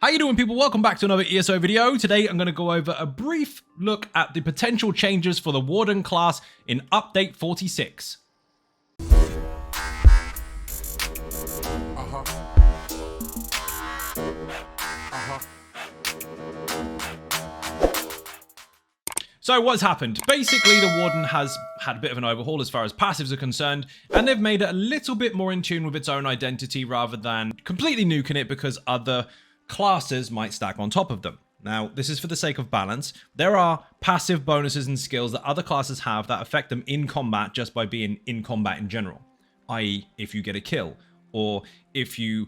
How you doing, people? Welcome back to another ESO video. Today I'm going to go over a brief look at the potential changes for the Warden class in update 46. So what's happened? Basically, the Warden has had a bit of an overhaul as far as passives are concerned, and they've made it a little bit more in tune with its own identity rather than completely nuking it because other classes might stack on top of them. Now, this is for the sake of balance. There are passive bonuses and skills that other classes have that affect them in combat just by being in combat in general, i.e. if you get a kill, or if you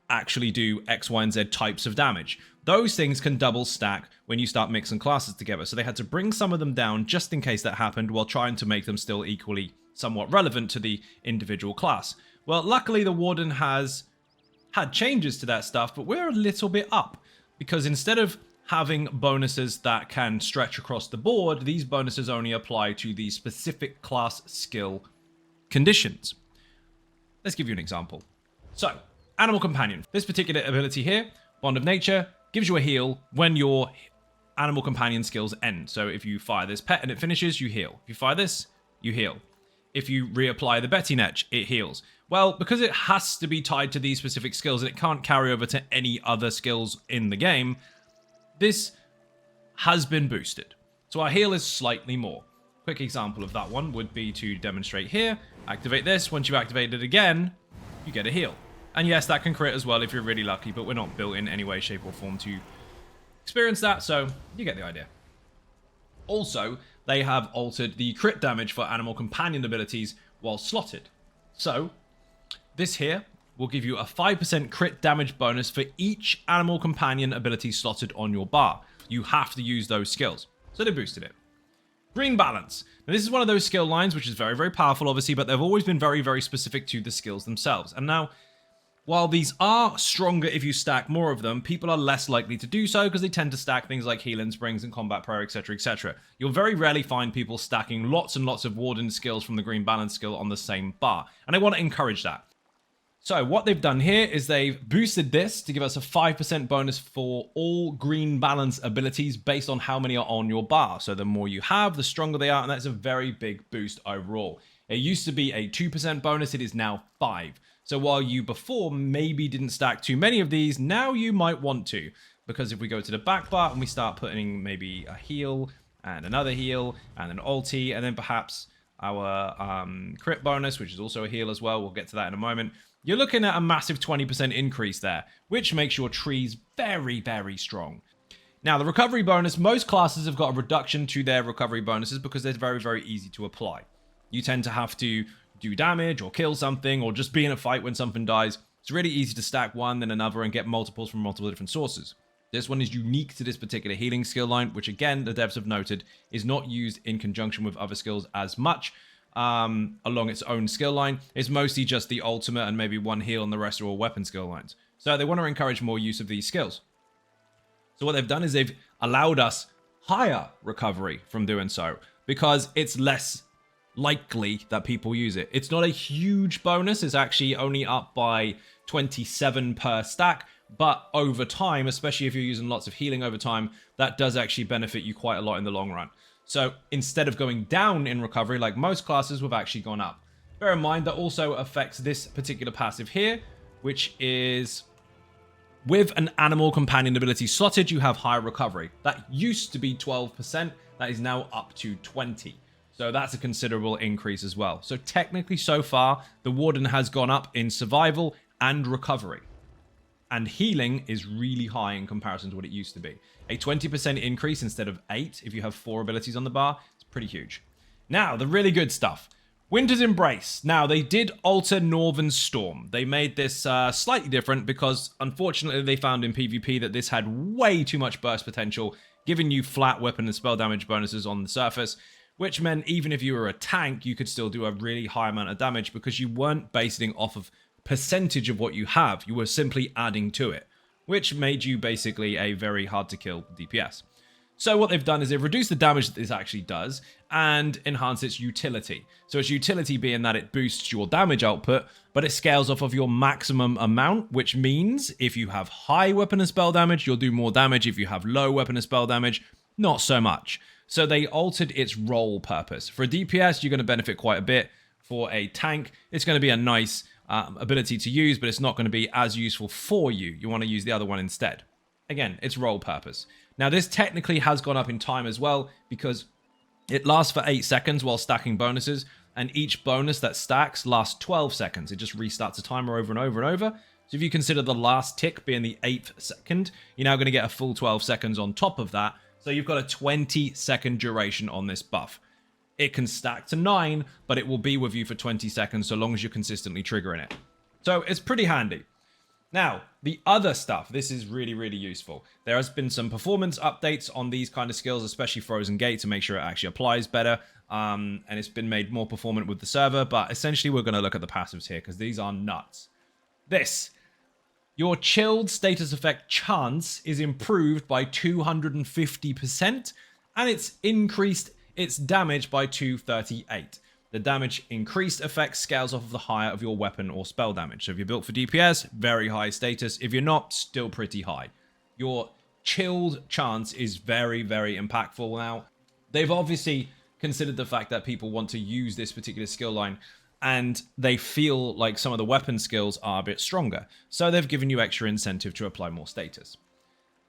actually do X, Y, and Z types of damage. Those things can double stack when you start mixing classes together, so they had to bring some of them down just in case that happened while trying to make them still equally somewhat relevant to the individual class. Well, luckily the Warden has had changes to that stuff, but we're a little bit up because instead of having bonuses that can stretch across the board, these bonuses only apply to the specific class skill conditions. Let's give you an example. So, Animal Companion. This particular ability here, Bond of Nature, gives you a heal when your Animal Companion skills end. So if you fire this pet and it finishes, you heal. If you fire this, you heal. If you reapply the Betty Netch, it heals. Well, because it has to be tied to these specific skills and it can't carry over to any other skills in the game, this has been boosted. So our heal is slightly more. Quick example of that one would be to demonstrate here. Activate this. Once you activate it again, you get a heal. And yes, that can crit as well if you're really lucky, but we're not built in any way, shape, or form to experience that, so you get the idea. Also, they have altered the crit damage for Animal Companion abilities while slotted. So, this here will give you a 5% crit damage bonus for each Animal Companion ability slotted on your bar. You have to use those skills. So they boosted it. Green Balance. Now this is one of those skill lines which is very, very powerful obviously, but they've always been very, very specific to the skills themselves. And now, while these are stronger if you stack more of them, people are less likely to do so because they tend to stack things like Healing Springs and Combat Prayer, etc, etc. You'll very rarely find people stacking lots and lots of Warden skills from the Green Balance skill on the same bar. And I want to encourage that. So what they've done here is they've boosted this to give us a 5% bonus for all Green Balance abilities based on how many are on your bar. So the more you have, the stronger they are, and that's a very big boost overall. It used to be a 2% bonus, it is now 5%. So while you before maybe didn't stack too many of these, now you might want to. Because if we go to the back bar and we start putting maybe a heal, and another heal, and an ulti, and then perhaps our crit bonus, which is also a heal as well, we'll get to that in a moment. You're looking at a massive 20% increase there, which makes your trees very, very strong. Now, the recovery bonus, most classes have got a reduction to their recovery bonuses because they're very, very easy to apply. You tend to have to do damage or kill something or just be in a fight when something dies. It's really easy to stack one then another and get multiples from multiple different sources. This one is unique to this particular healing skill line, which again, the devs have noted, is not used in conjunction with other skills as much. Along its own skill line. It's mostly just the ultimate and maybe one heal and the rest are all weapon skill lines. So they want to encourage more use of these skills. So what they've done is they've allowed us higher recovery from doing so because it's less likely that people use it. It's not a huge bonus. It's actually only up by 27 per stack. But over time, especially if you're using lots of healing over time, that does actually benefit you quite a lot in the long run. So instead of going down in recovery like most classes, we've actually gone up. Bear in mind that also affects this particular passive here, which is with an Animal Companion ability slotted, you have higher recovery. That used to be 12%, that is now up to 20%. So that's a considerable increase as well. So technically so far, the Warden has gone up in survival and recovery. And healing is really high in comparison to what it used to be. A 20% increase instead of 8 if you have 4 abilities on the bar. It's pretty huge. Now, the really good stuff. Winter's Embrace. Now, they did alter Northern Storm. They made this slightly different because, unfortunately, they found in PvP that this had way too much burst potential, giving you flat weapon and spell damage bonuses on the surface, which meant even if you were a tank, you could still do a really high amount of damage because you weren't basing off of percentage of what you have, you were simply adding to it, which made you basically a very hard to kill DPS. So what they've done is they've reduced the damage that this actually does and enhanced its utility. So its utility being that it boosts your damage output, but it scales off of your maximum amount, which means if you have high weapon and spell damage, you'll do more damage. If you have low weapon and spell damage, not so much. So they altered its role purpose. For a DPS, you're going to benefit quite a bit. For a tank, it's going to be a nice ability to use, but it's not going to be as useful for you. You want to use the other one instead. Again, it's role purpose. Now, this technically has gone up in time as well because it lasts for 8 seconds while stacking bonuses, and each bonus that stacks lasts 12 seconds. It just restarts the timer over and over and over. So if you consider the last tick being the 8th second, you're now going to get a full 12 seconds on top of that. So you've got a 20-second duration on this buff. It can stack to 9, but it will be with you for 20 seconds so long as you're consistently triggering it. So it's pretty handy. Now, the other stuff, this is really, really useful. There has been some performance updates on these kind of skills, especially Frozen Gate, to make sure it actually applies better. And it's been made more performant with the server, but essentially we're going to look at the passives here because these are nuts. This, your chilled status effect chance is improved by 250%, and it's increased its damage by 238. The damage increased effect scales off of the higher of your weapon or spell damage. So if you're built for DPS, very high status. If you're not, still pretty high. Your chilled chance is very, very impactful now. They've obviously considered the fact that people want to use this particular skill line and they feel like some of the weapon skills are a bit stronger. So they've given you extra incentive to apply more status.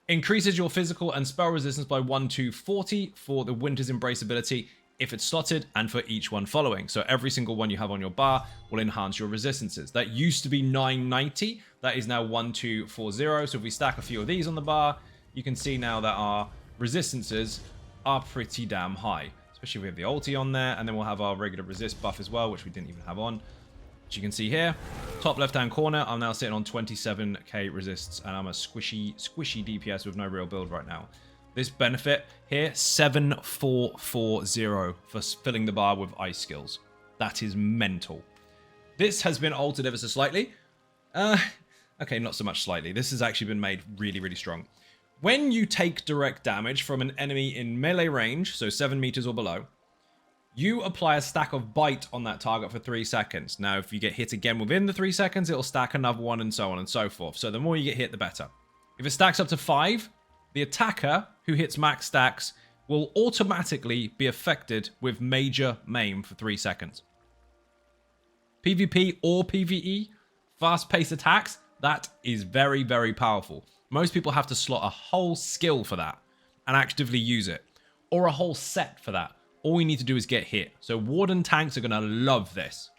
Increases your physical and spell resistance by 1 to 40 for the Winter's Embrace ability if it's slotted, and for each one following. So every single one you have on your bar will enhance your resistances. That used to be 990. That is now 1240. So if we stack a few of these on the bar, you can see now that our resistances are pretty damn high. Especially if we have the ulti on there, and then we'll have our regular resist buff as well, which we didn't even have on. As you can see here, top left-hand corner, I'm now sitting on 27k resists, and I'm a squishy DPS with no real build right now. This benefit here, 7440 for filling the bar with ice skills. That is mental. This has been altered ever so slightly. Okay, not so much slightly. This has actually been made really, really strong. When you take direct damage from an enemy in melee range, so 7 meters or below, you apply a stack of bite on that target for 3 seconds. Now, if you get hit again within the 3 seconds, it'll stack another one and so on and so forth. So the more you get hit, the better. If it stacks up to 5, the attacker who hits max stacks will automatically be affected with major maim for 3 seconds. PvP or PvE, fast-paced attacks, that is very, very powerful. Most people have to slot a whole skill for that and actively use it, or a whole set for that. All you need to do is get hit. So Warden tanks are going to love this.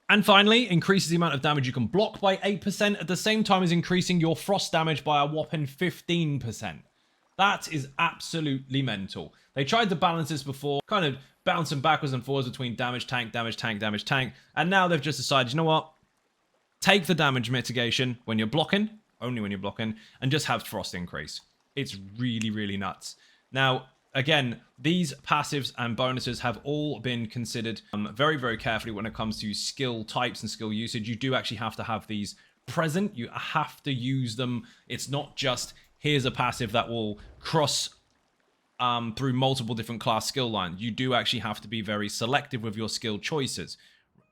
And finally, increases the amount of damage you can block by 8% at the same time as increasing your frost damage by a whopping 15%. That is absolutely mental. They tried to balance this before, kind of bouncing backwards and forwards between damage tank, damage tank, damage tank, and now they've just decided, you know what? Take the damage mitigation when you're blocking, only when you're blocking, and just have frost increase. It's really, really nuts. Now, again, these passives and bonuses have all been considered very, very carefully when it comes to skill types and skill usage. You do actually have to have these present. You have to use them. It's not just, here's a passive that will cross through multiple different class skill lines. You do actually have to be very selective with your skill choices.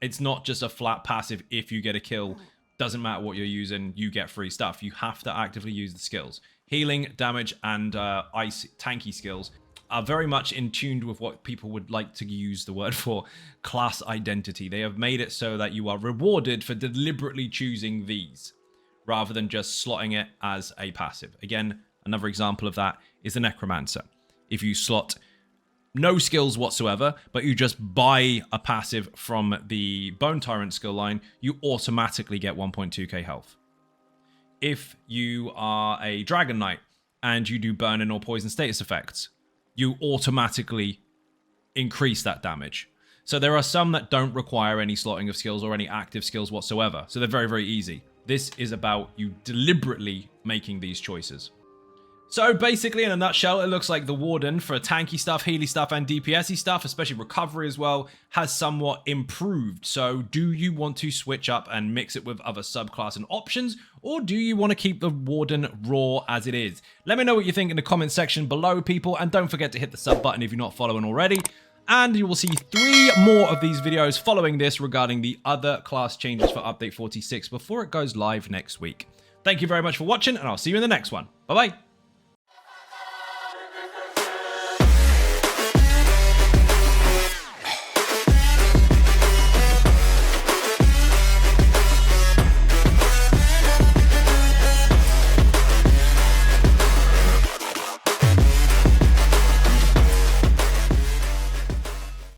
It's not just a flat passive. If you get a kill, doesn't matter what you're using, you get free stuff. You have to actively use the skills. Healing, damage, and ice tanky skills are very much in tune with what people would like to use the word for, class identity. They have made it so that you are rewarded for deliberately choosing these, rather than just slotting it as a passive. Again, another example of that is the Necromancer. If you slot no skills whatsoever, but you just buy a passive from the Bone Tyrant skill line, you automatically get 1.2k health. If you are a Dragon Knight and you do burn-in or poison status effects, you automatically increase that damage. So there are some that don't require any slotting of skills or any active skills whatsoever. So they're very, very easy. This is about you deliberately making these choices. So basically, in a nutshell, it looks like the Warden for tanky stuff, healy stuff, and DPS-y stuff, especially recovery as well, has somewhat improved. So do you want to switch up and mix it with other subclass and options, or do you want to keep the Warden raw as it is? Let me know what you think in the comment section below, people, and don't forget to hit the sub button if you're not following already. And you will see 3 more of these videos following this regarding the other class changes for Update 46 before it goes live next week. Thank you very much for watching, and I'll see you in the next one. Bye-bye.